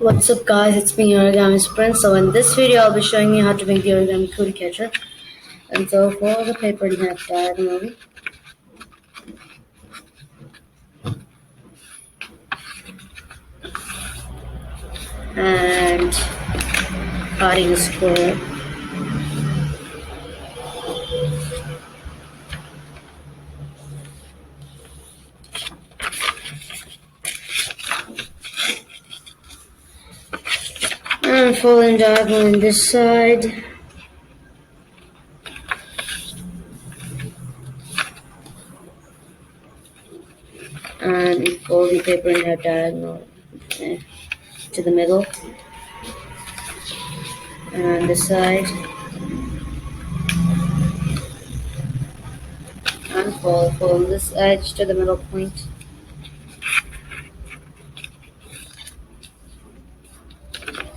What's up guys, it's me Origami Sprint. So in this video I'll be showing you how to make the origami cootie catcher. And so for the paper you have diagonally and cutting a square. And folding diagonal on this side. And fold the paper in that diagonal to the middle. And on this side. And fold this edge to the middle point.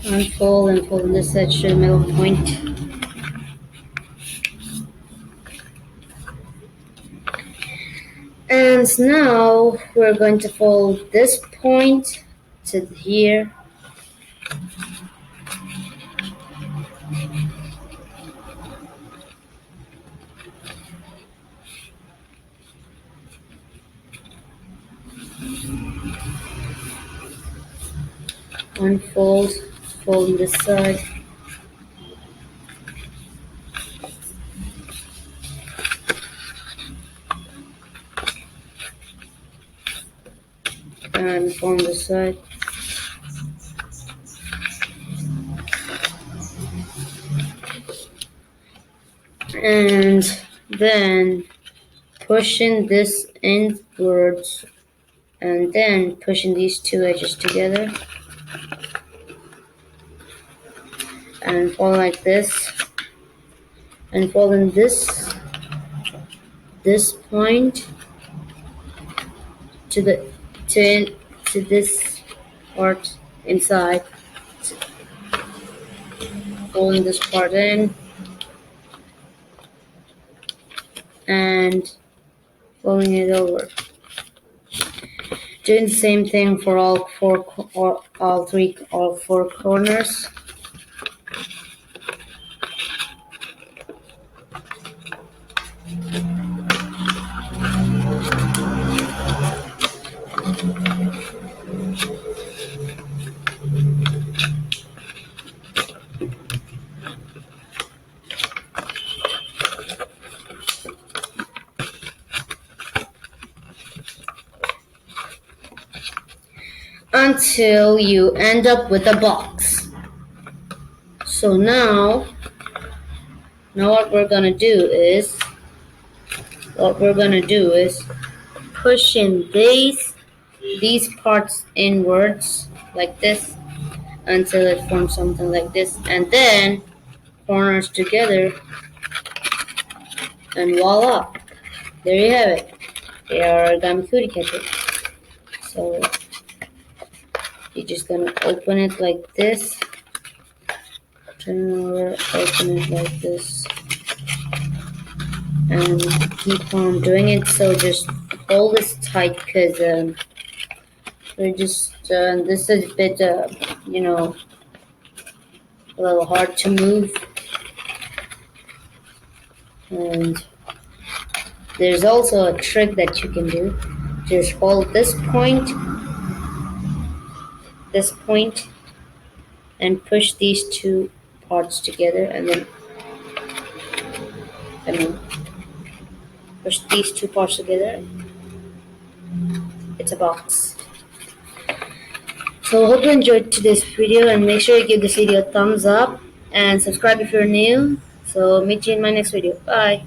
Unfold and fold this edge to the middle point. And now we're going to fold this point to here. Unfold, fold on this side. And fold on this side. And then pushing this inwards and then pushing these two edges together and fold like this and folding this point to this part inside, folding this part in and folding it over. Doing the same thing for all four corners. Until you end up with a box. So now what we're gonna do is push in these parts inwards like this until it forms something like this, and then corners together, and voila, there you have it. They are origami cootie catcher. So you're just gonna open it like this, turn over, open it like this, and keep on doing it. So just hold this tight because we're just this is a bit a little hard to move, and there's also a trick that you can do. Just hold this point and push these two parts together, and then push these two parts together. It's a box. So hope you enjoyed today's video, and make sure you give this video a thumbs up and subscribe if you're new. So meet you in my next video. Bye.